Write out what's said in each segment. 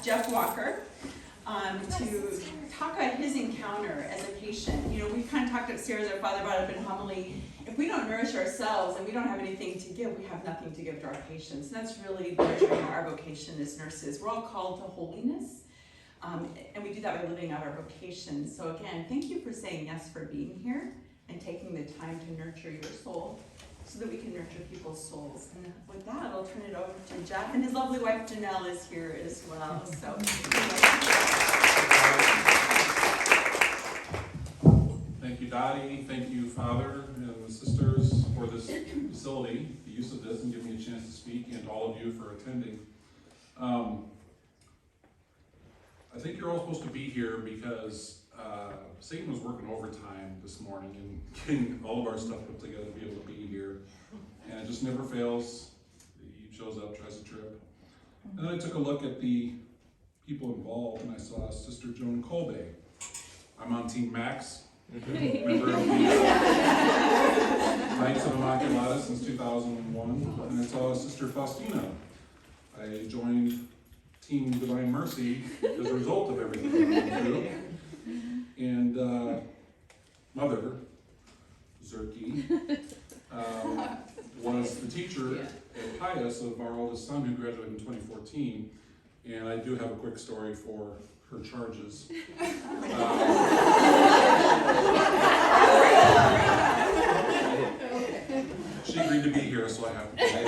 Jeff Walker to talk about his encounter as a patient. You know, we kind of talked upstairs, our father brought up in homily, if we don't nourish ourselves and we don't have anything to give, we have nothing to give to our patients. And that's really our vocation as nurses. We're all called to holiness, and we do that by living out our vocation. So again, thank you for saying yes for being here and taking the time to nurture your soul so that we can nurture people's souls. And with that, I'll turn it over to Jeff, and his lovely wife Janelle is here as well. So. Thank you, Dottie. Thank you, Father and the sisters, for this facility, the use of this, and giving me a chance to speak, and all of you for attending. I think you're all supposed to be here because Satan was working overtime this morning and getting all of our stuff put together to be able to be here. And it just never fails. He shows up, tries to trip. And then I took a look at the people involved, and I saw Sister Joan Colby. I'm on Team Max. Member of the Knights of Immaculata since 2001. And I saw Sister Faustina. I joined Team Divine Mercy as a result of everything that I went through. And Mother Zerke was the teacher at Pius of our oldest son who graduated in 2014. And I do have a quick story for her charges. She agreed to be here, so I have to pay.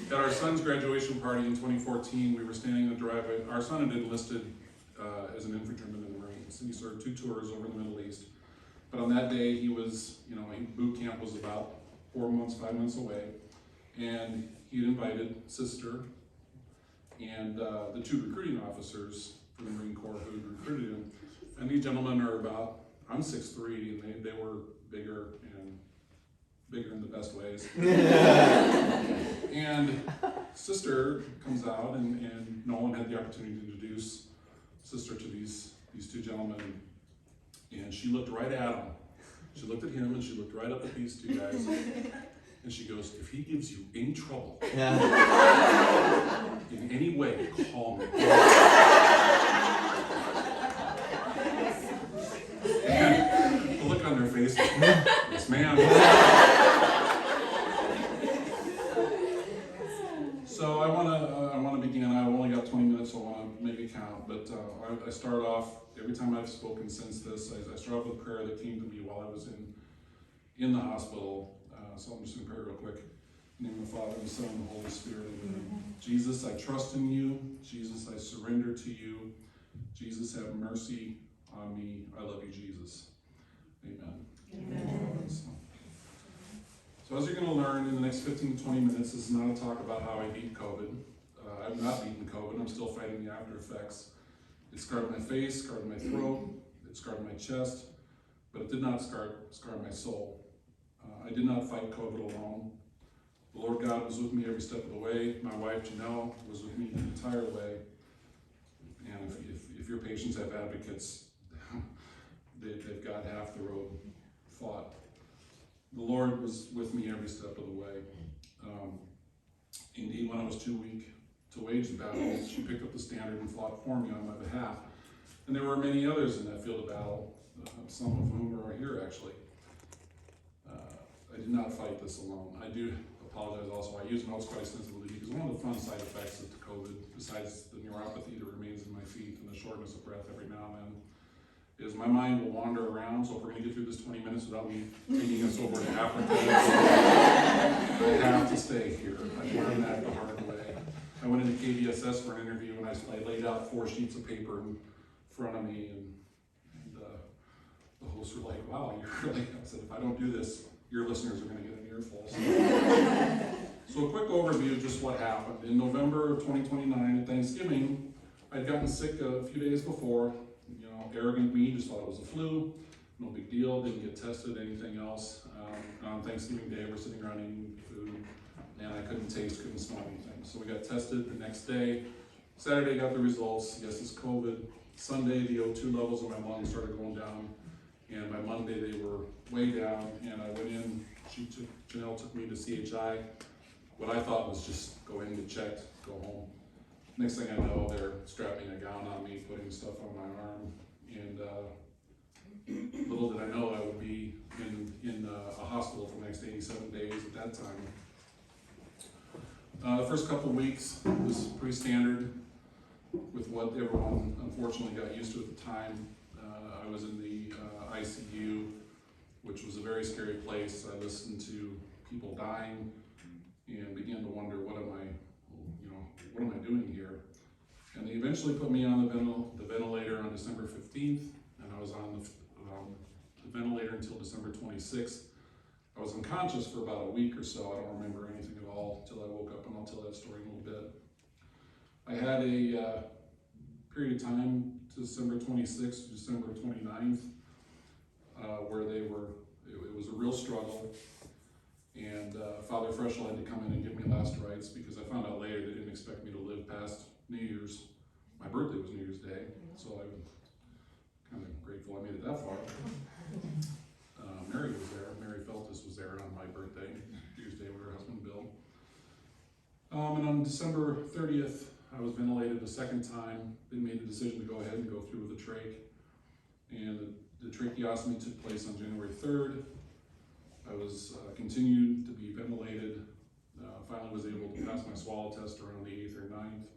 At our son's graduation party in 2014, we were standing in the driveway. Our son had enlisted as an infantryman in the Marines, and he served 2 tours over the Middle East. But on that day, he was, boot camp was about 5 months away, and he had invited Sister and the 2 recruiting officers for the Marine Corps who had recruited him. And these gentlemen are about, I'm 6'3", and they were bigger in the best ways. And Sister comes out, and Nouwen had the opportunity to introduce Sister to these 2 gentlemen, and she looked right at him. She looked at him, and she looked right up at these 2 guys, and she goes, "If he gives you any trouble in any way, call me." And the look on their face, "Yes, ma'am." So I want to begin. I've only got 20 minutes, so I want to make it count. But I start off, every time I've spoken since this, I start off with prayer that came to me while I was in the hospital. So I'm just going to pray real quick. In the name of the Father, and the Son, and the Holy Spirit. Amen. Jesus, I trust in you. Jesus, I surrender to you. Jesus, have mercy on me. I love you, Jesus. Amen. Amen. So as you're going to learn in the next 15 to 20 minutes, this is not a talk about how I beat COVID. I've not beaten COVID. I'm still fighting the after effects. It scarred my face, scarred my throat, it scarred my chest, but it did not scar my soul. I did not fight COVID alone. The Lord God was with me every step of the way. My wife, Janelle, was with me the entire way. And if your patients have advocates, they've got half the road fought. The Lord was with me every step of the way. Indeed, when I was too weak to wage the battle, she picked up the standard and fought for me on my behalf. And there were many others in that field of battle, some of whom are here actually. I did not fight this alone. I do apologize also. I use notes quite extensively because one of the fun side effects of COVID, besides the neuropathy that remains in my feet and the shortness of breath every now and then, is my mind will wander around. So if we're going to get through this 20 minutes without me taking us over to Africa, I have to stay here. I learned that the hard way. I went into KBSS for an interview, and I laid out 4 sheets of paper in front of me, and the hosts were like, "Wow, you're really," I said, "if I don't do this, your listeners are going to get an earful." So a quick overview of just what happened. In November of 2029 at Thanksgiving, I'd gotten sick a few days before. Arrogant me just thought it was a flu, no big deal, didn't get tested, anything else. On Thanksgiving Day, we're sitting around eating food, and I couldn't taste, couldn't smell anything. So we got tested the next day. Saturday, got the results. Yes, it's COVID. Sunday, the O2 levels in my lungs started going down, and by Monday, they were way down, and I went in. Janelle took me to CHI. What I thought was just go in, get checked, go home. Next thing I know, they're strapping a gown on me, putting stuff on my arm, and little did I know I would be in a hospital for the next 87 days at that time. The first couple of weeks was pretty standard with what everyone unfortunately got used to at the time. I was in the ICU, which was a very scary place. I listened to people dying and began to wonder, what am I doing here? And they eventually put me on the ventilator on December 15th, and I was on the ventilator until December 26th. I was unconscious for about a week or so. I don't remember anything at all until I woke up, and I'll tell that story in a little bit. I had a period of time, December 26th to December 29th, where it was a real struggle. And Father Freschel had to come in and give me last rites, because I found out later they didn't expect me to live past New Year's. My birthday was New Year's Day, so I'm kind of grateful I made it that far. Mary was there. Mary Feltus was there on my birthday, New Year's Day, with her husband Bill. And on December 30th, I was ventilated a second time. They made the decision to go ahead and go through with the trach. And the tracheostomy took place on January 3rd. I was continued to be ventilated. Finally was able to pass my swallow test around the 8th or 9th.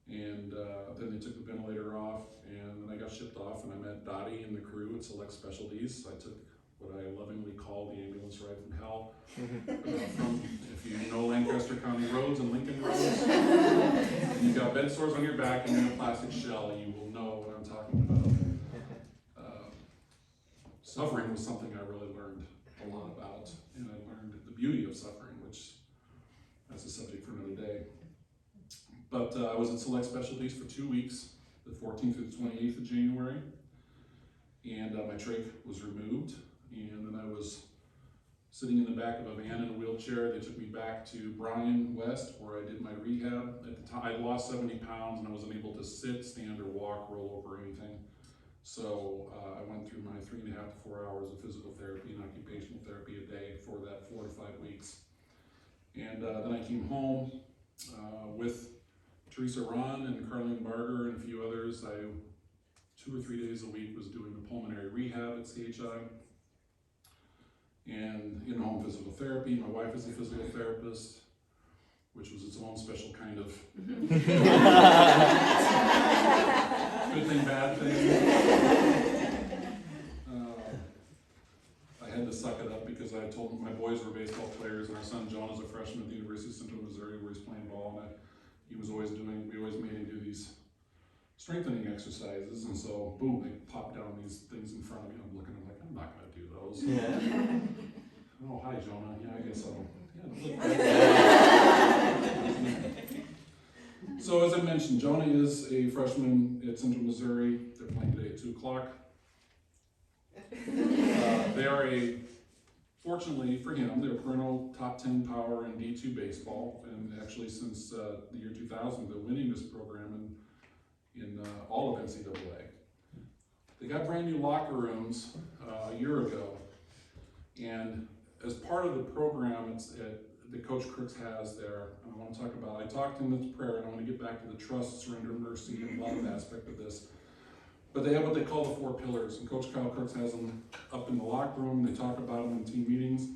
And then they took the ventilator off, and then I got shipped off, and I met Dottie and the crew at Select Specialties. I took what I lovingly call the ambulance ride from hell. If you know Lancaster County roads and Lincoln roads, and you've got bed sores on your back and you're in a plastic shell, you will know what I'm talking about. Suffering was something I really learned a lot about, and I learned the beauty of suffering, which that's a subject for another day. But I was at Select Specialties for 2 weeks, the 14th through the 28th of January, and my trach was removed, and then I was sitting in the back of a van in a wheelchair. They took me back to Bryan West, where I did my rehab. At the time, I lost 70 pounds, and I wasn't able to sit, stand, or walk, roll over, or anything. So I went through my 3.5 to 4 hours of physical therapy and occupational therapy a day for that 4 to 5 weeks. And then I came home with Teresa Ron and Carlene Barger and a few others. I 2 or 3 days a week was doing the pulmonary rehab at CHI and in-home physical therapy. My wife is a physical therapist, which was its own special kind of good thing, bad thing. I had to suck it up because I told them my boys were baseball players, and our son John is a freshman at the University of Central Missouri, where he's playing ball, and we always made him do these strengthening exercises, and so boom, they popped down these things in front of me. I'm looking, I'm like, I'm not gonna do those. Yeah. Oh, hi Jonah. Yeah, I guess so. Yeah, so as I mentioned, Jonah is a freshman at Central Missouri. They're playing today at 2 o'clock. They are fortunately for him, they're a perennial top 10 power in D2 baseball, and actually since the year 2000, they're winning this program in all of NCAA. They got brand new locker rooms a year ago, and as part of the program that Coach Crooks has there, and I want to talk about, I talked to him at prayer, and I want to get back to the trust, surrender, mercy, and love aspect of this. But they have what they call the 4 pillars, and Coach Kyle Crooks has them up in the locker room. They talk about them in team meetings,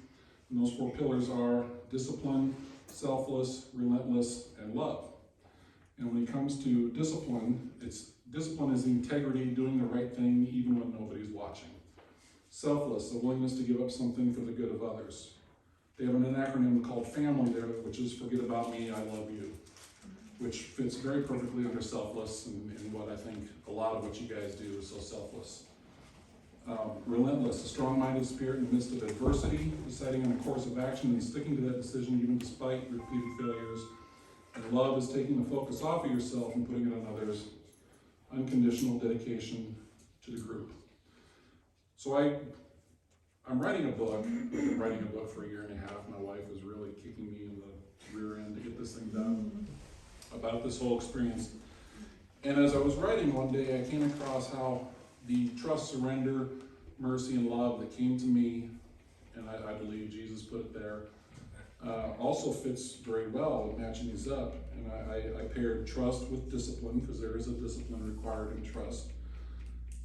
and those 4 pillars are discipline, selfless, relentless, and love. And when it comes to discipline, discipline is the integrity, doing the right thing even when nobody's watching. Selfless, a willingness to give up something for the good of others. They have an acronym called FAMILY there, which is forget about me, I love you, which fits very perfectly under selfless, and what I think a lot of what you guys do is so selfless. Relentless, a strong-minded spirit in the midst of adversity, deciding on a course of action and sticking to that decision even despite repeated failures. And love is taking the focus off of yourself and putting it on others. Unconditional dedication to the group. So I'm writing a book. I've been writing a book for 1.5 years. My wife was really kicking me in the rear end to get this thing done, about this whole experience. And as I was writing one day, I came across how the trust, surrender, mercy, and love that came to me, and I believe Jesus put it there, also fits very well with matching these up. And I paired trust with discipline, because there is a discipline required in trust.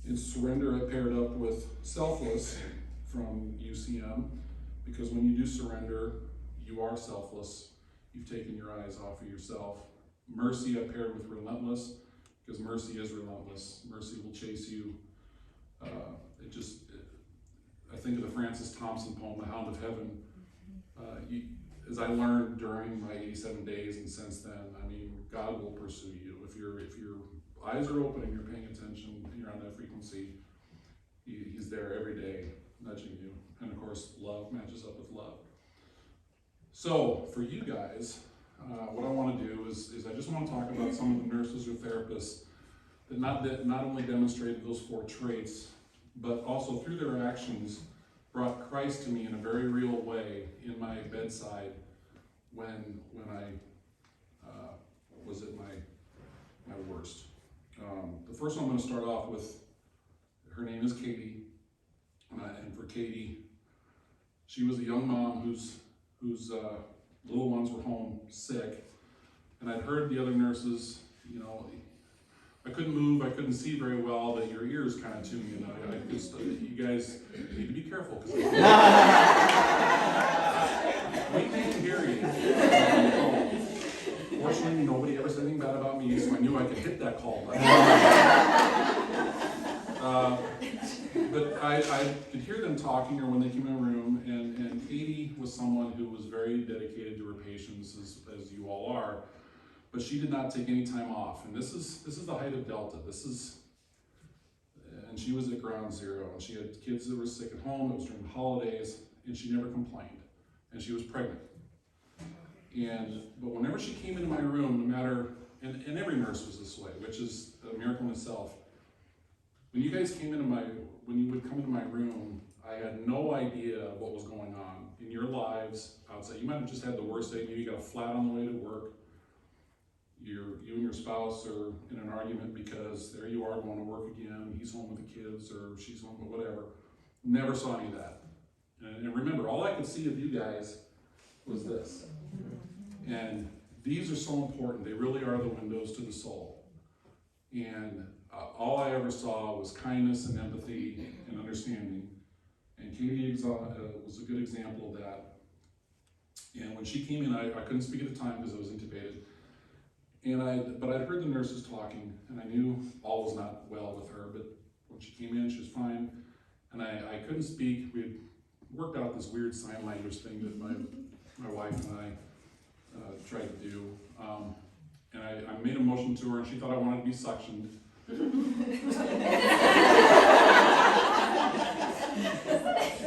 In surrender, I paired up with selfless from UCM, because when you do surrender, you are selfless. You've taken your eyes off of yourself. Mercy, I paired with relentless, because mercy is relentless. Mercy will chase you. I think of the Francis Thompson poem, The Hound of Heaven. As I learned during my 87 days and since then, I mean, God will pursue you. If your eyes are open and you're paying attention and you're on that frequency, he's there every day nudging you. And of course, love matches up with love. So for you guys, what I want to do is I just want to talk about some of the nurses or therapists that not only demonstrated those 4 traits, but also through their actions brought Christ to me in a very real way in my bedside when I was at my worst. The first one I'm going to start off with, her name is Katie, and for Katie, she was a young mom whose little ones were home sick, and I'd heard the other nurses, you know, I couldn't move, I couldn't see very well, but your ears kind of tuned me, and I just, you guys need to be careful, because we can't hear you. Fortunately, nobody ever said anything bad about me, so I knew I could hit that call button. But I could hear them talking, or when they came in the room, and Katie was someone who was very dedicated to her patients, as you all are. But she did not take any time off, and this is the height of Delta. And she was at ground zero, and she had kids that were sick at home. It was during the holidays, and she never complained, and she was pregnant. But whenever she came into my room, no matter, and every nurse was this way, which is a miracle in itself. When you would come into my room, I had no idea what was going on in your lives outside. You might have just had the worst day. Maybe you got a flat on the way to work. You and your spouse are in an argument because there you are going to work again, he's home with the kids, or she's home with whatever. Never saw any of that. And remember, all I could see of you guys was this. And these are so important. They really are the windows to the soul. And all I ever saw was kindness and empathy and understanding. And Katie was a good example of that. And when she came in, I couldn't speak at the time because I was intubated. But I'd heard the nurses talking, and I knew all was not well with her, but when she came in, she was fine. And I couldn't speak. We had worked out this weird sign language thing that my wife and I tried to do. And I made a motion to her, and she thought I wanted to be suctioned. For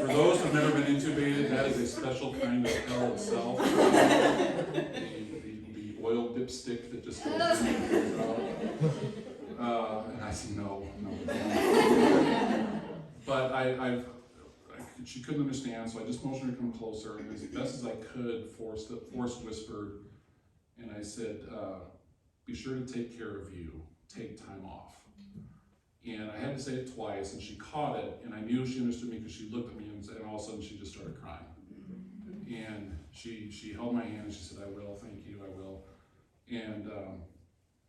those who've never been intubated, that is a special kind of hell itself. The oil dipstick that just goes in and goes out. And I said, no. But she couldn't understand, so I just motioned her to come closer, and as best as I could, forced whispered, and I said, be sure to take care of you. Take time off. And I had to say it twice, and she caught it, and I knew she understood me because she looked at me, and all of a sudden she just started crying. And she held my hand and she said, I will, thank you, I will. And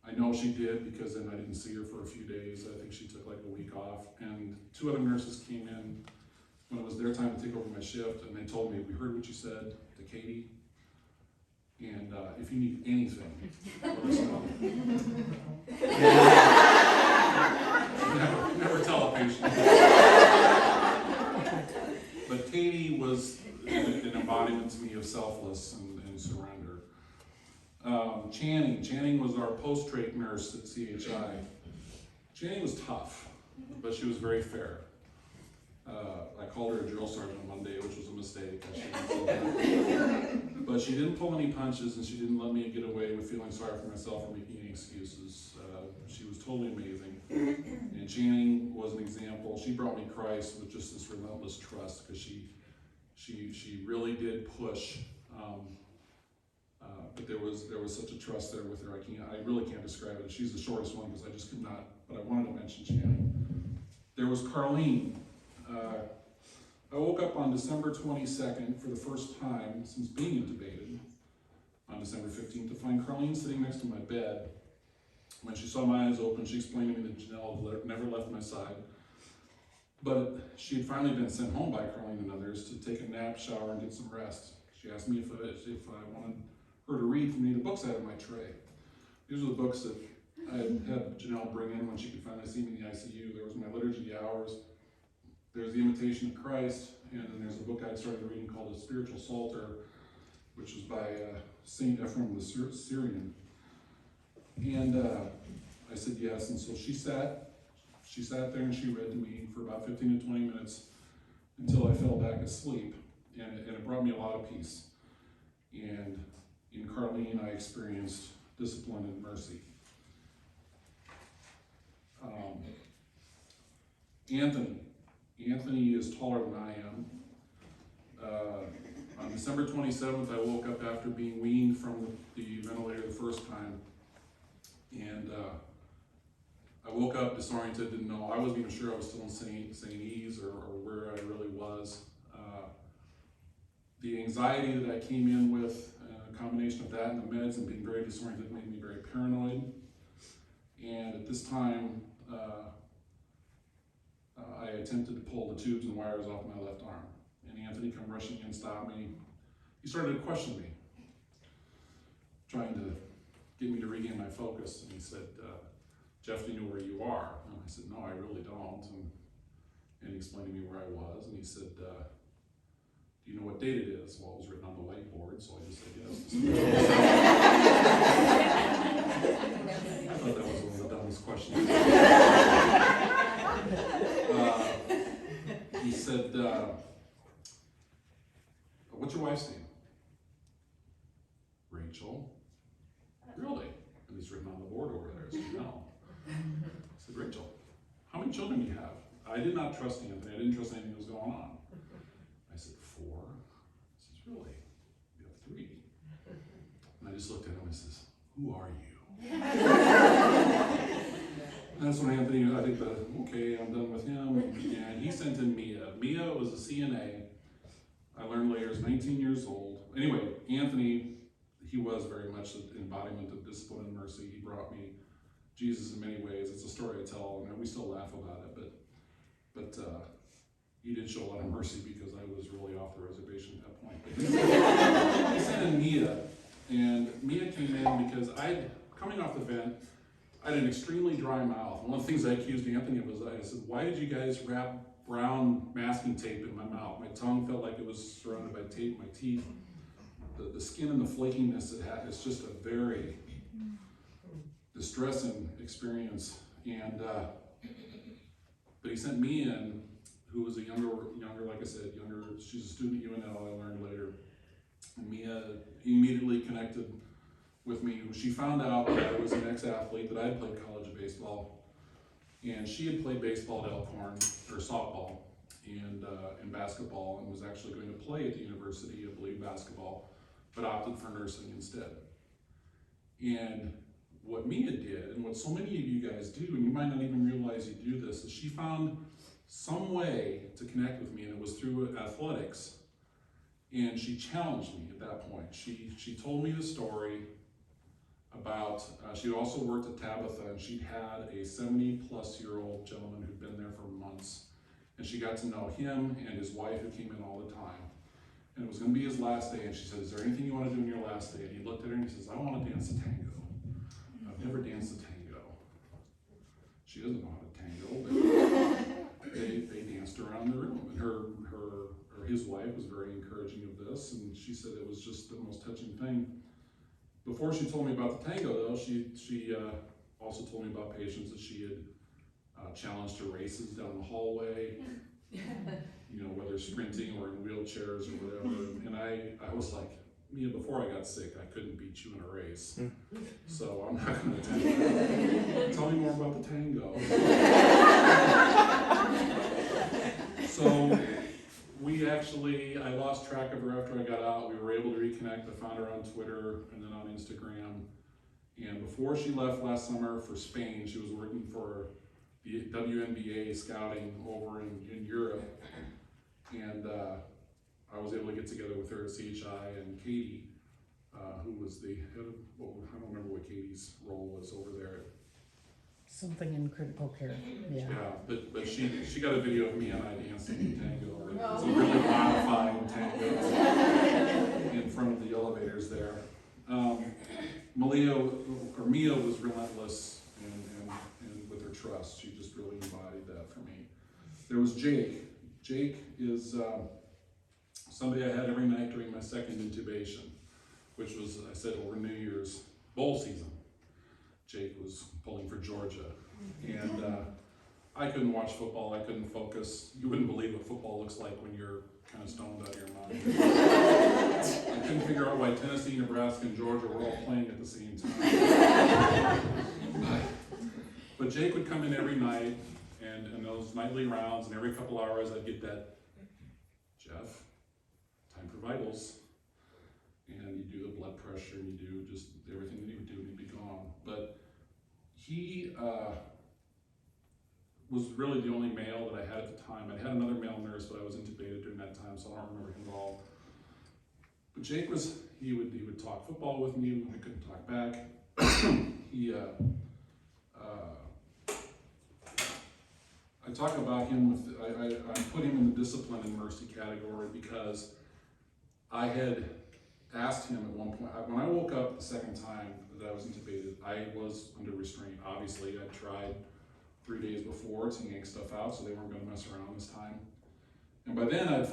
I know she did, because then I didn't see her for a few days. I think she took like a week off. And 2 other nurses came in when it was their time to take over my shift, and they told me, we heard what you said to Katie, and if you need anything, let us know. Never tell a patient. But Katie was an embodiment to me of selfless and surrender. Channing was our post-trach nurse at CHI. Channing was tough, but she was very fair. I called her a drill sergeant one day, which was a mistake. But she didn't pull any punches, and she didn't let me get away with feeling sorry for myself or making any excuses. She was totally amazing. And Channing was an example. She brought me Christ with just this relentless trust, because she really did push. But there was such a trust there with her. I really can't describe it. She's the shortest one because I just could not. But I wanted to mention Channing. There was Carlene. I woke up on December 22nd for the first time since being intubated on December 15th to find Carlene sitting next to my bed. When she saw my eyes open, she explained to me that Janelle had never left my side, but she had finally been sent home by Carlene and others to take a nap, shower, and get some rest. She asked me if I wanted her to read from me the books I had in my tray. These were the books that I had Janelle bring in when she could finally see me in the ICU. There was my liturgy hours, there's the Imitation of Christ, and then there's a book I started reading called The Spiritual Psalter, which was by Saint Ephraim the Syrian. And I said yes, and so she sat there and she read to me for about 15 to 20 minutes until I fell back asleep, and it brought me a lot of peace. And in Carlene, I experienced discipline and mercy. Anthony is taller than I am. On December 27th, I woke up after being weaned from the ventilator the first time, and I woke up disoriented, didn't know, I wasn't even sure I was still in St. E's or where I really was. The anxiety that I came in with, a combination of that and the meds and being very disoriented, made me very paranoid. And at this time, I attempted to pull the tubes and wires off my left arm. And Anthony come rushing in, stopped me. He started to question me, trying to get me to regain my focus. And he said, Jeff, do you know where you are? And I said, no, I really don't. And he explained to me where I was. And he said, do you know what date it is? Well, it was written on the whiteboard, so I just said yes. I thought that was one of the dumbest questions. He said, what's your wife's name? Rachel. Really? And it's written on the board over there, so you know. I said, Rachel, how many children do you have? I did not trust Anthony. I didn't trust anything that was going on. I said, 4. He says, really? You have 3. And I just looked at him and says, who are you? And that's when Anthony, I think okay, I'm done with him. And he sent in Mia. Mia was a CNA. I learned later, is 19 years old. Anyway, Anthony, he was very much the embodiment of discipline and mercy. He brought me Jesus in many ways. It's a story I tell, and we still laugh about it, but he did show a lot of mercy because I was really off the reservation at that point. But he sent in Mia, and Mia came in because coming off the vent, I had an extremely dry mouth. One of the things I accused Anthony of was I said, why did you guys wrap brown masking tape in my mouth? My tongue felt like it was surrounded by tape, my teeth. The skin and the flakiness it had, it's just a very distressing experience. And but he sent me in, who was a younger, like I said, she's a student at UNL, I learned later. And Mia immediately connected with me. She found out that I was an ex-athlete, that I had played college baseball, and she had played baseball at Elkhorn, or softball, and basketball, and was actually going to play at the university, I believe, basketball, but opted for nursing instead. And what Mia did, and what so many of you guys do, and you might not even realize you do this, is she found some way to connect with me, and it was through athletics. And she challenged me at that point. She told me the story about, she also worked at Tabitha, and she'd had a 70-plus-year-old gentleman who'd been there for months. And she got to know him and his wife, who came in all the time. And it was going to be his last day, and she said, is there anything you want to do in your last day? And he looked at her and he says, I want to dance a tango. I've never danced a tango. She doesn't know how to tango, but they danced around the room. And his wife was very encouraging of this, and she said it was just the most touching thing. Before she told me about the tango, though, she also told me about patients that she had challenged to races down the hallway, whether sprinting or in wheelchairs or whatever. And I was like, Mia, before I got sick, I couldn't beat you in a race, so I'm not going to do that. Tell me more about the tango. So I lost track of her after I got out. We were able to reconnect. I found her on Twitter and then on Instagram. And before she left last summer for Spain, she was working for the WNBA scouting over in Europe. And I was able to get together with her at CHI and Katie, who was the head of, I don't remember what Katie's role was over there. Something in critical care, yeah. Yeah, but she got a video of me and I dancing in tango. It's a really modified tango in front of the elevators there. Mia was relentless and with her trust. She just really embodied that for me. There was Jake. Jake is somebody I had every night during my second intubation, which was, I said, over New Year's bowl season. Jake was pulling for Georgia, and I couldn't watch football, I couldn't focus. You wouldn't believe what football looks like when you're kind of stoned out of your mind. I couldn't figure out why Tennessee, Nebraska, and Georgia were all playing at the same time. But Jake would come in every night, and those nightly rounds, and every couple hours I'd get that, Jeff, time for vitals. And you do the blood pressure, and you do just everything that you would do, and he'd be gone. But he was really the only male that I had at the time. I had another male nurse, but I was intubated during that time, so I don't remember him at all. But Jake he would talk football with me when I couldn't talk back. I talk about him I put him in the discipline and mercy category because I had asked him at one point, when I woke up the second time that I was intubated, I was under restraint. Obviously, I tried 3 days before to yank stuff out, so they weren't going to mess around this time. And by then, I'd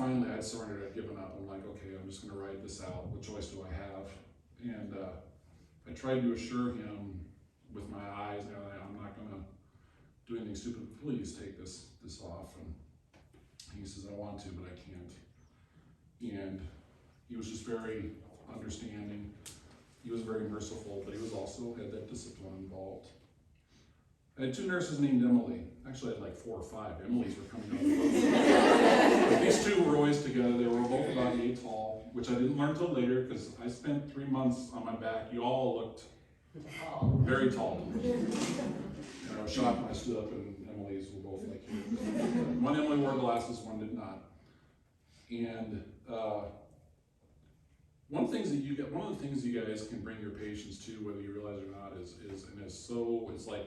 surrendered, I'd given up. I'm like, okay, I'm just going to ride this out. What choice do I have? And I tried to assure him with my eyes, I'm not going to do anything stupid. Please take this off. And he says, I want to, but I can't. And he was just very understanding. He was very merciful, but he was also had that discipline involved. I had 2 nurses named Emily. Actually, I had like 4 or 5. Emily's were coming out of the road. But these 2 were always together. They were both about 8 tall, which I didn't learn till later because I spent 3 months on my back. You all looked very tall. And I was shocked when I stood up and Emily's were both like you. One Emily wore glasses, one did not. And one of the things you guys can bring your patients to, whether you realize it or not, it's like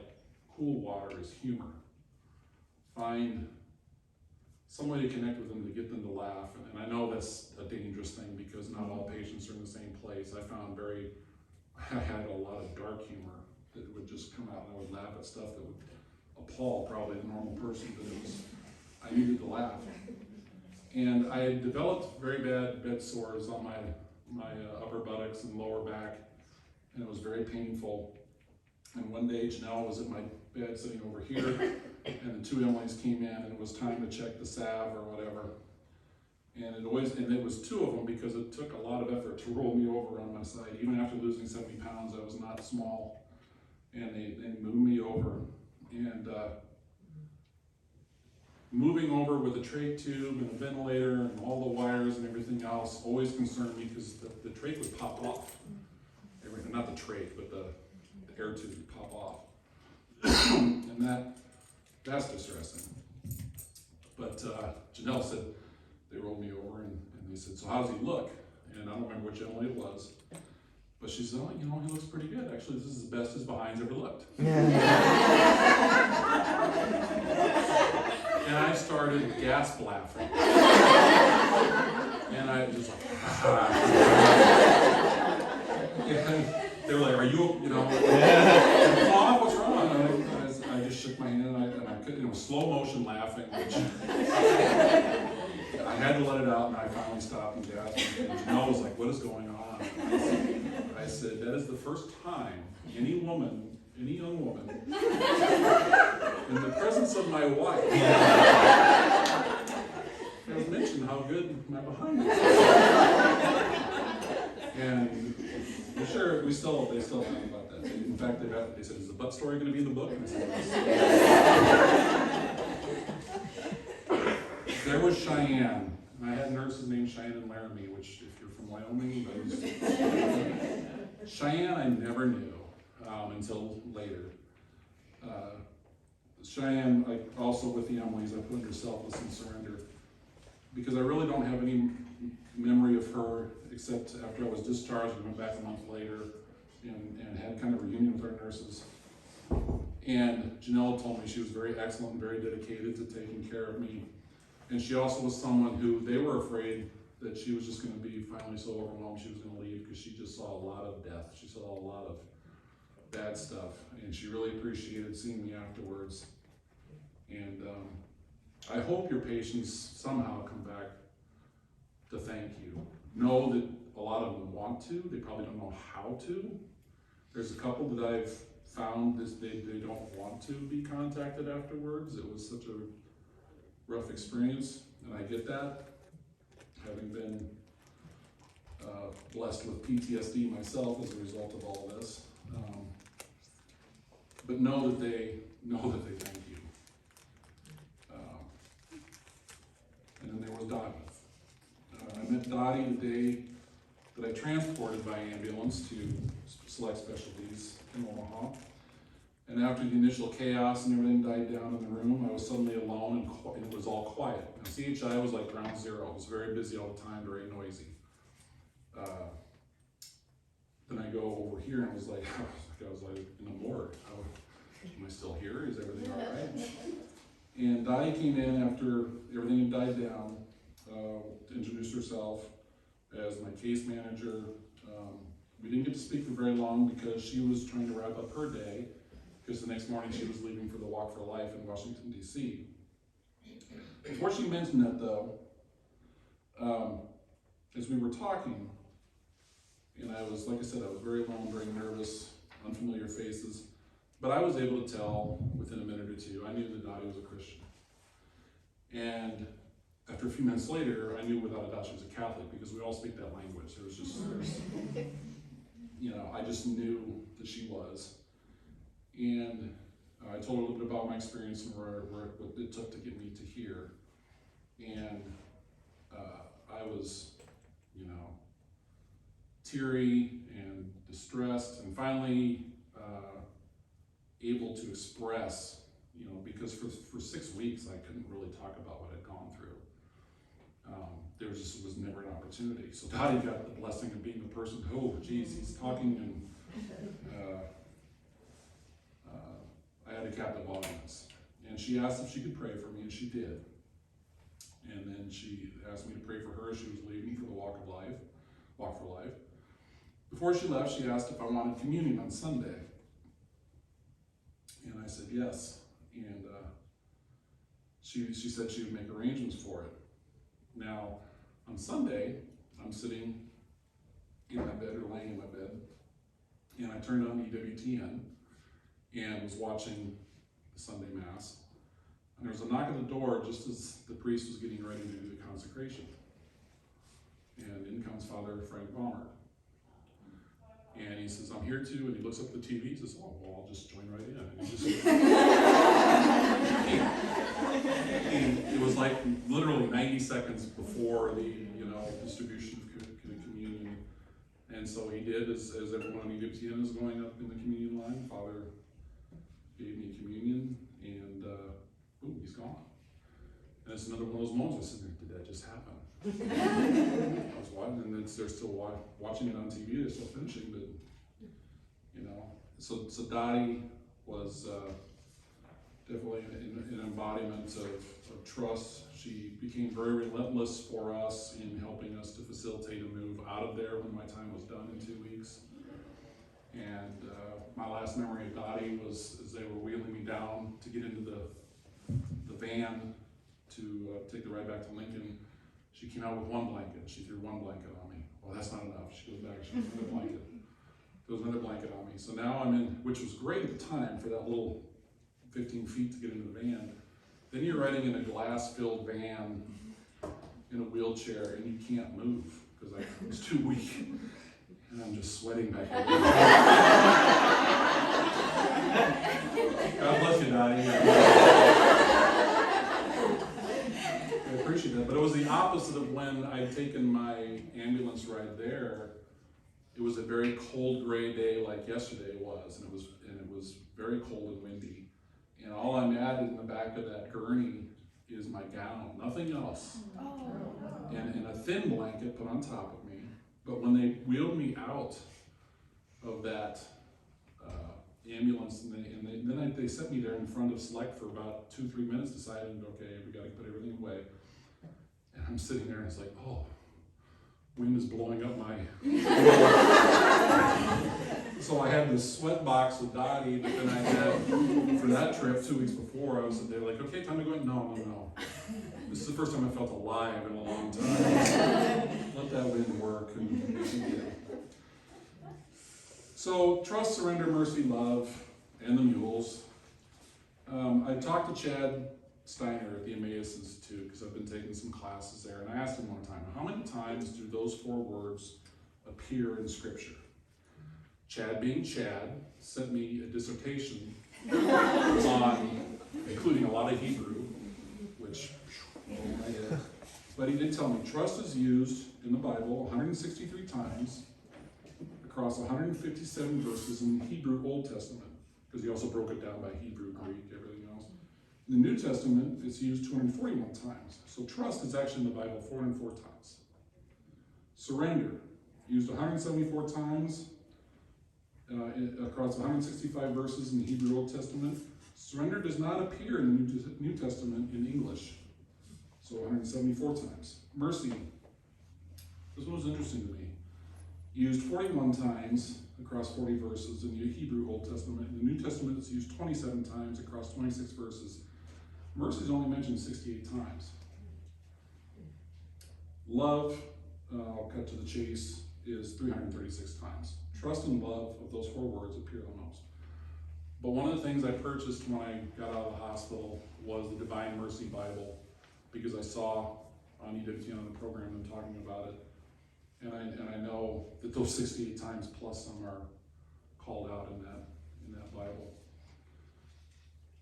cool water, is humor. Find some way to connect with them to get them to laugh. And I know that's a dangerous thing because not all patients are in the same place. I had a lot of dark humor that would just come out and I would laugh at stuff that would appall probably the normal person, but I needed to laugh. And I had developed very bad bed sores on my upper buttocks and lower back, and it was very painful. And one day Janelle was at my bed sitting over here, and the 2 Emilys came in, and it was time to check the salve or whatever. And it was 2 of them because it took a lot of effort to roll me over on my side. Even after losing 70 pounds, I was not small. And they moved me over. And moving over with a trach tube and a ventilator and all the wires and everything else always concerned me because the trach would pop off. Not the trach, but the air tube would pop off. And that's distressing. But Janelle said, they rolled me over and they said, so how does he look? And I don't remember which Emily it was. But she said, oh, he looks pretty good. Actually, this is the best his behind's ever looked. And I started gasp laughing. And I was like, and they were like, are you Mom, what's wrong? I just shook my hand and I couldn't, it was slow motion laughing, which I had to let it out, and I finally stopped and gasped. And Janelle was like, what is going on? I said, that is the first time any young woman, in the presence of my wife, has mentioned how good my behind is. And I'm sure they still talk about that. In fact, they said, is the butt story going to be in the book? And I said, yes. There was Cheyenne. And I had nurses named Cheyenne and Laramie, which, if you're from Wyoming, Cheyenne I never knew until later. Cheyenne, also with the Emilys, I put under selfless and surrender. because I really don't have any memory of her, except after I was discharged, we went back a month later and had kind of a reunion with our nurses. And Janelle told me she was very excellent and very dedicated to taking care of me. And she also was someone who they were afraid that she was just going to be finally so overwhelmed she was going to leave, because she just saw a lot of death. She saw a lot of bad stuff, and she really appreciated seeing me afterwards. And I hope your patients somehow come back to thank you. Know that a lot of them want to, they probably don't know how to. There's a couple that I've found that they don't want to be contacted afterwards. It was such a rough experience, and I get that, having been blessed with PTSD myself as a result of all this. But know that they thank you. And then there was Dottie. I met Dottie the day that I transported by ambulance to Select Specialties in Omaha. And after the initial chaos and everything died down in the room, I was suddenly alone and it was all quiet. Now, CHI was like ground zero. It was very busy all the time, very noisy. Then I go over here and I was like in the morgue. Am I still here? Is everything all right? And Dottie came in after everything had died down to introduce herself as my case manager. We didn't get to speak for very long because she was trying to wrap up her day, because the next morning she was leaving for the Walk for Life in Washington, D.C. Before she mentioned that though, as we were talking, and I was, like I said, I was very alone, very nervous, unfamiliar faces, but I was able to tell within a minute or two, I knew that Dottie was a Christian. And after a few minutes later, I knew without a doubt she was a Catholic, because we all speak that language. There was just, I just knew that she was. And I told her a little bit about my experience and what it took to get me to here. And I was, teary and distressed, and finally able to express, because for 6 weeks I couldn't really talk about what I'd gone through. There was never an opportunity. So Dottie got the blessing of being the person, oh geez, he's talking, and I had a captive audience. And she asked if she could pray for me, and she did. And then she asked me to pray for her as she was leaving for the Walk for Life. Before she left, she asked if I wanted communion on Sunday. And I said yes. And she said she would make arrangements for it. Now, on Sunday, I'm sitting in my bed, or laying in my bed, and I turned on EWTN and was watching the Sunday Mass. And there was a knock at the door just as the priest was getting ready to do the consecration. And in comes Father Frank Balmer. And he says, I'm here too, and he looks up at the TV, he says, oh, well, I'll just join right in. And, he just, and it was like literally 90 seconds before the distribution of communion. And so he did, as everyone on EWTN is going up in the communion line. Father gave me communion, and boom, he's gone. And it's another one of those moments I said, did that just happen? I was watching, and they're still watching it on TV, they're still finishing, but so Dottie was definitely an embodiment of trust. She became very relentless for us in helping us to facilitate a move out of there when my time was done in 2 weeks. And my last memory of Dottie was as they were wheeling me down to get into the van to take the ride back to Lincoln. She came out with one blanket. She threw one blanket on me. Well, that's not enough. She goes back, she threw another blanket. There was another blanket on me. So now I'm in, which was great at the time for that little 15 feet to get into the van. Then you're riding in a glass-filled van in a wheelchair, and you can't move because I was too weak. And I'm just sweating back there. God bless you, Dottie. I appreciate that, but it was the opposite of when I'd taken my ambulance ride there. It was a very cold, gray day like yesterday was, and it was very cold and windy. And all I'm at in the back of that gurney is my gown, nothing else. Oh. And a thin blanket put on top of me. But when they wheeled me out of that ambulance, and they set me there in front of Select for about 2-3 minutes, deciding, okay, we got to put everything away. And I'm sitting there, and it's like, oh, wind is blowing up my. So I had this sweat box with Dottie that then I had for that trip 2 weeks before. I was there like, okay, time to go in. No. This is the first time I felt alive in a long time. Let that wind work. So trust, surrender, mercy, love, and the mules. I talked to Chad Steiner at the Emmaus Institute because I've been taking some classes there, and I asked him one time, how many times do those 4 words appear in Scripture? Chad, being Chad, sent me a dissertation on, including a lot of Hebrew, which over my head. But he did tell me trust is used in the Bible 163 times across 157 verses in the Hebrew Old Testament, because he also broke it down by Hebrew, Greek, everything else. In the New Testament, it's used 241 times. So trust is actually in the Bible 404 times. Surrender, used 174 times across 165 verses in the Hebrew Old Testament. Surrender does not appear in the New Testament in English, so 174 times. Mercy, this one was interesting to me. Used 41 times across 40 verses in the Hebrew Old Testament. In the New Testament, it's used 27 times across 26 verses. Mercy is only mentioned 68 times. Love, I'll cut to the chase, is 336 times. Trust and love of those 4 words appear the most. But one of the things I purchased when I got out of the hospital was the Divine Mercy Bible, because I saw on EWTN on the program them talking about it. And I know that those 68 times plus some are called out in that Bible.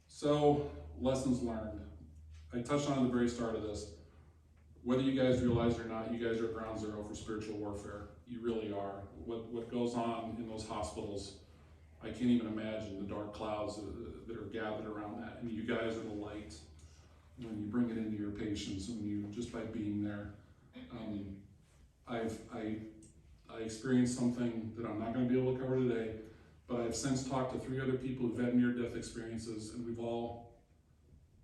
So, lessons learned. I touched on at the very start of this. Whether you guys realize it or not, you guys are at ground zero for spiritual warfare. You really are. What goes on in those hospitals, I can't even imagine the dark clouds that are gathered around that. And you guys are the light when you bring it into your patients, and you just by being there. I experienced something that I'm not going to be able to cover today, but I've since talked to 3 other people who've had near-death experiences, and we've all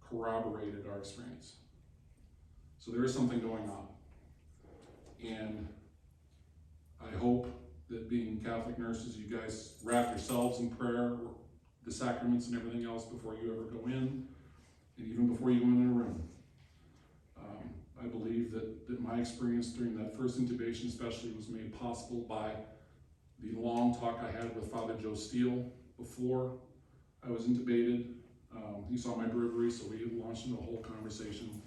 corroborated our experience. So there is something going on. And I hope that being Catholic nurses, you guys wrap yourselves in prayer, the sacraments and everything else before you ever go in, and even before you go in a room. I believe that my experience during that first intubation especially was made possible by the long talk I had with Father Joe Steele before I was intubated. He saw my bravery, so we launched into a whole conversation,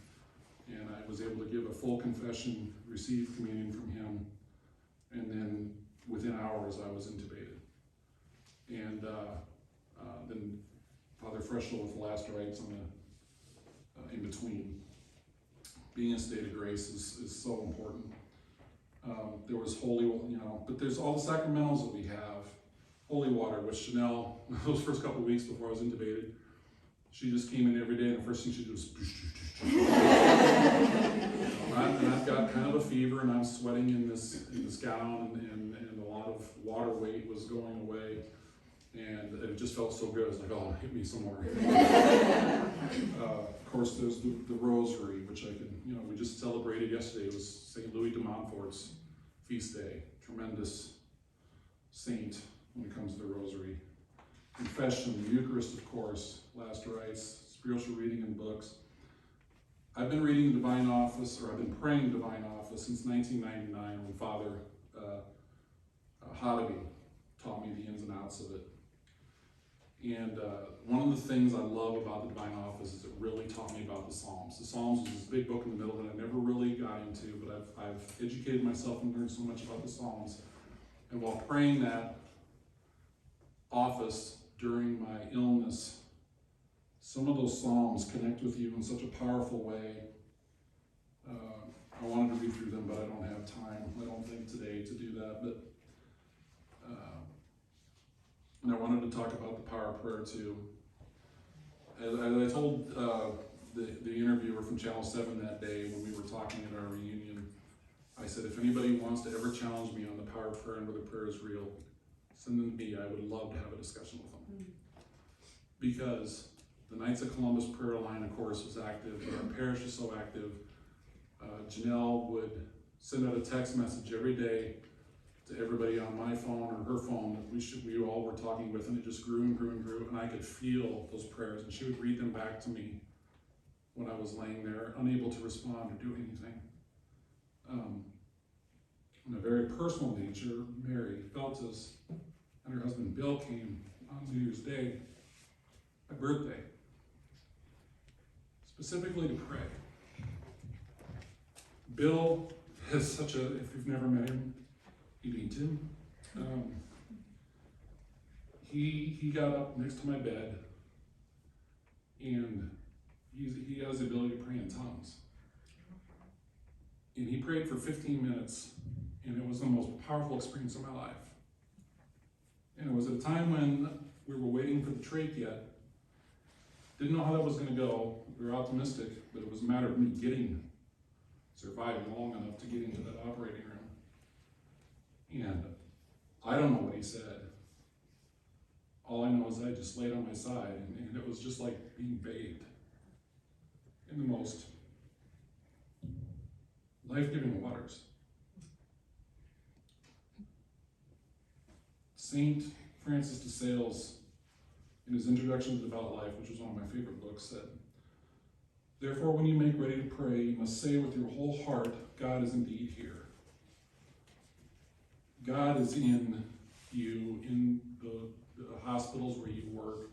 and I was able to give a full confession, receive communion from him, and then within hours I was intubated. And then Father Freschel with the last rites on the in between. Being in a state of grace is so important. There was holy, but there's all the sacramentals that we have. Holy water, which Chanel, those first couple of weeks before I was intubated, she just came in every day, and the first thing she did was and I've got kind of a fever, and I'm sweating in this gown, and a lot of water weight was going away, and it just felt so good. I was like, oh, hit me some more. Of course, there's the rosary, which I can, we just celebrated yesterday. It was St. Louis de Montfort's feast day. Tremendous saint when it comes to the rosary. Confession, the Eucharist, of course, last rites, spiritual reading and books. I've been reading the Divine Office, or I've been praying the Divine Office since 1999 when Father Hodaby taught me the ins and outs of it. And one of the things I love about the Divine Office is it really taught me about the Psalms. The Psalms was this big book in the middle that I never really got into, but I've educated myself and learned so much about the Psalms. And while praying that office during my illness, some of those Psalms connect with you in such a powerful way. I wanted to read through them, but I don't have time, I don't think, today to do that. But and I wanted to talk about the power of prayer too. As I told the interviewer from Channel 7 that day when we were talking at our reunion. I said, if anybody wants to ever challenge me on the power of prayer and whether prayer is real, send them to me. I would love to have a discussion with them. Because the Knights of Columbus prayer line, of course, was active, but our parish is so active. Janelle would send out a text message every day to everybody on my phone or her phone that we all were talking with, and it just grew and grew and grew, and I could feel those prayers, and she would read them back to me when I was laying there, unable to respond or do anything. On a very personal nature, Mary Feltes and her husband Bill came on New Year's Day, my birthday, specifically to pray. Bill has such a, if you've never met him, you need to. He got up next to my bed, and he has the ability to pray in tongues. And he prayed for 15 minutes, and it was the most powerful experience of my life. And it was at a time when we were waiting for the trach yet. Didn't know how that was going to go. We were optimistic, but it was a matter of me surviving long enough to get into that operating room. And I don't know what he said. All I know is I just laid on my side, and it was just like being bathed in the most life-giving waters. Saint Francis de Sales, in his introduction to Devout Life, which was one of my favorite books, said, "Therefore, when you make ready to pray, you must say with your whole heart, God is indeed here." God is in you, in the hospitals where you work.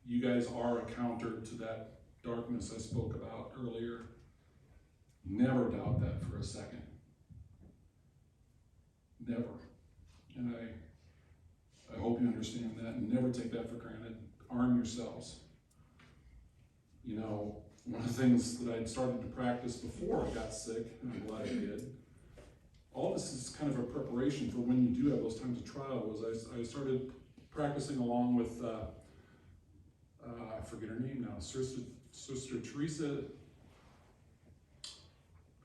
You guys are a counter to that darkness I spoke about earlier. Never doubt that for a second. Never. And I hope you understand that, and never take that for granted. Arm yourselves. You know, one of the things that I'd started to practice before I got sick, and I'm glad I did, all this is kind of a preparation for when you do have those times of trial, was I started practicing along with, I forget her name now, Sister Teresa,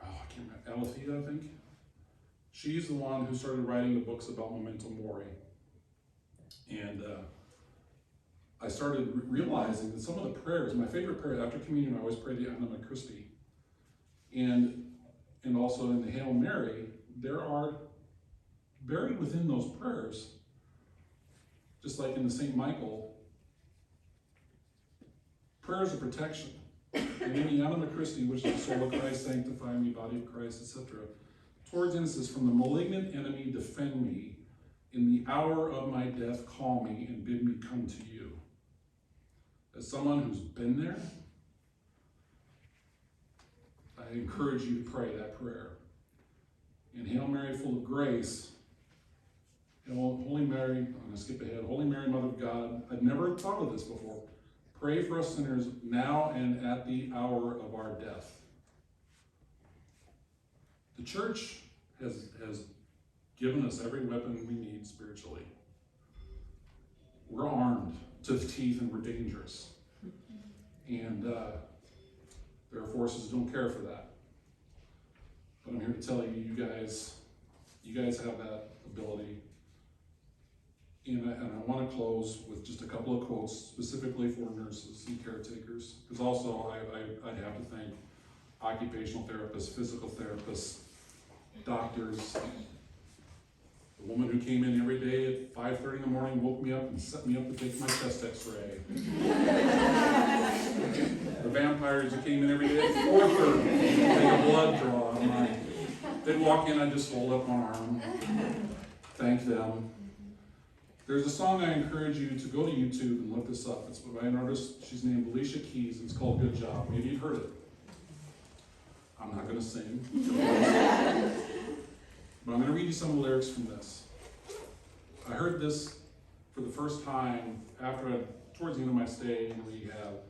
I can't remember, Alethea, I think. She's the one who started writing the books about memento mori. And I started realizing that some of the prayers, my favorite prayer after communion, I always pray the Anima Christi. And also in the Hail Mary, there are buried within those prayers, just like in the St. Michael, prayers of protection. And in the Anima Christi, which is the soul of Christ, sanctify me, body of Christ, etc. Towards end it says, from the malignant enemy defend me, in the hour of my death call me and bid me come to you. As someone who's been there, I encourage you to pray that prayer. And Hail Mary, full of grace, Holy Mary, I'm going to skip ahead, Holy Mary, Mother of God, I'd never thought of this before. Pray for us sinners now and at the hour of our death. The church has given us every weapon we need spiritually. We're armed to the teeth and we're dangerous. And there are forces who don't care for that. But I'm here to tell you, you guys have that ability. And I want to close with just a couple of quotes specifically for nurses and caretakers. Because also I'd have to thank occupational therapists, physical therapists, doctors. The woman who came in every day at 5:30 in the morning woke me up and set me up to take my chest x-ray. The vampires who came in every day at 4:30 to take a blood draw on mine. They'd walk in, I'd just hold up one arm, thank them. There's a song I encourage you to go to YouTube and look this up. It's by an artist, she's named Alicia Keys, and it's called Good Job. Maybe you've heard it. I'm not going to sing. But I'm going to read you some of the lyrics from this. I heard this for the first time towards the end of my stay in rehab,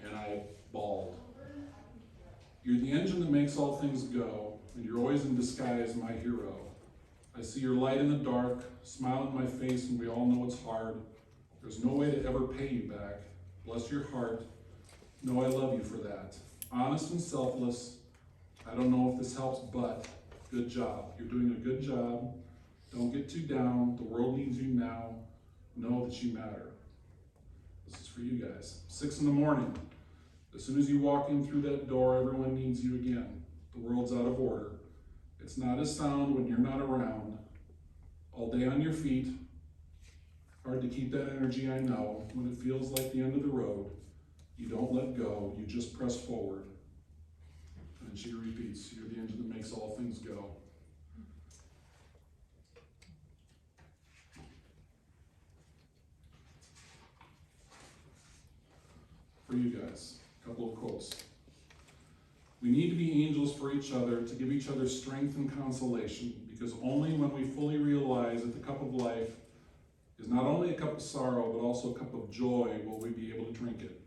and I bawled. You're the engine that makes all things go, and you're always in disguise, my hero. I see your light in the dark, smile in my face, and we all know it's hard. There's no way to ever pay you back. Bless your heart. Know I love you for that. Honest and selfless. I don't know if this helps, but good job. You're doing a good job. Don't get too down. The world needs you now. Know that you matter. This is for you guys. 6 a.m. As soon as you walk in through that door, everyone needs you again. The world's out of order. It's not as sound when you're not around. All day on your feet. Hard to keep that energy, I know. When it feels like the end of the road, you don't let go, you just press forward. And she repeats, you're the engine that makes all things go. For you guys, a couple of quotes. We need to be angels for each other, to give each other strength and consolation, because only when we fully realize that the cup of life is not only a cup of sorrow, but also a cup of joy, will we be able to drink it.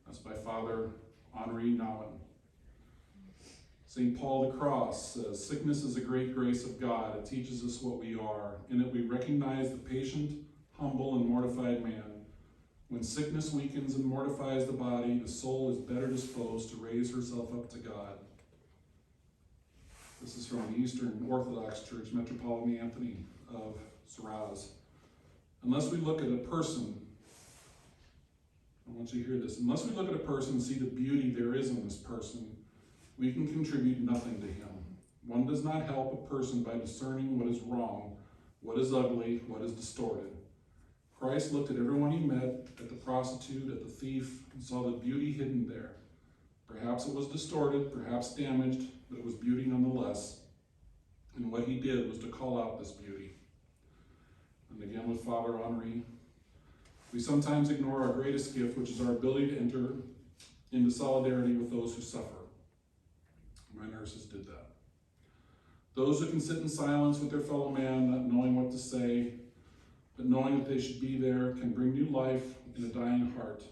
That's by Father Henri Nouwen. St. Paul the Cross says, sickness is a great grace of God. It teaches us what we are. In it we recognize the patient, humble, and mortified man. When sickness weakens and mortifies the body, the soul is better disposed to raise herself up to God. This is from the Eastern Orthodox Church, Metropolitan Anthony of Siraz. Unless we look at a person, I want you to hear this, unless we look at a person and see the beauty there is in this person, we can contribute nothing to him. One does not help a person by discerning what is wrong, what is ugly, what is distorted. Christ looked at everyone he met, at the prostitute, at the thief, and saw the beauty hidden there. Perhaps it was distorted, perhaps damaged, but it was beauty nonetheless. And what he did was to call out this beauty. And again with Father Henri, we sometimes ignore our greatest gift, which is our ability to enter into solidarity with those who suffer. My nurses did that. Those who can sit in silence with their fellow man, not knowing what to say, but knowing that they should be there, can bring new life in a dying heart.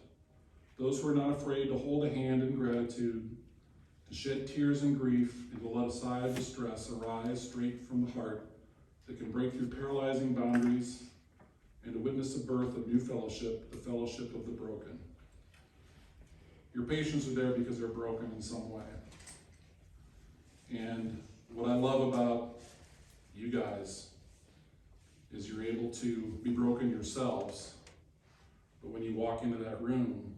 Those who are not afraid to hold a hand in gratitude, to shed tears in grief, and to let a sigh of distress arise straight from the heart, that can break through paralyzing boundaries, and to witness the birth of new fellowship, the fellowship of the broken. Your patients are there because they're broken in some way. And what I love about you guys is you're able to be broken yourselves, but when you walk into that room,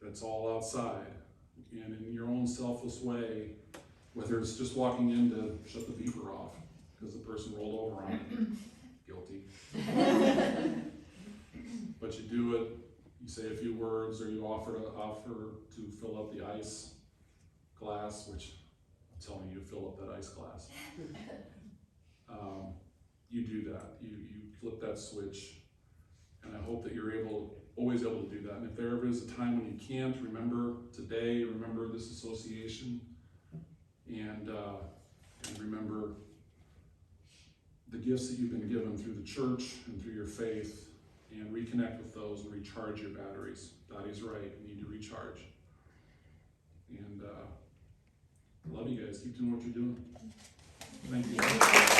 that's all outside. And in your own selfless way, whether it's just walking in to shut the beeper off because the person rolled over on it, guilty. But you do it, you say a few words, or you offer to fill up the ice glass, which I'm telling you, fill up that ice glass. You do that. You flip that switch, and I hope that you're always able to do that. And if there ever is a time when you can't, remember today, remember this association, and remember the gifts that you've been given through the church and through your faith, and reconnect with those and recharge your batteries. Dottie's right, you need to recharge. And I love you guys. Keep doing what you're doing. Thank you.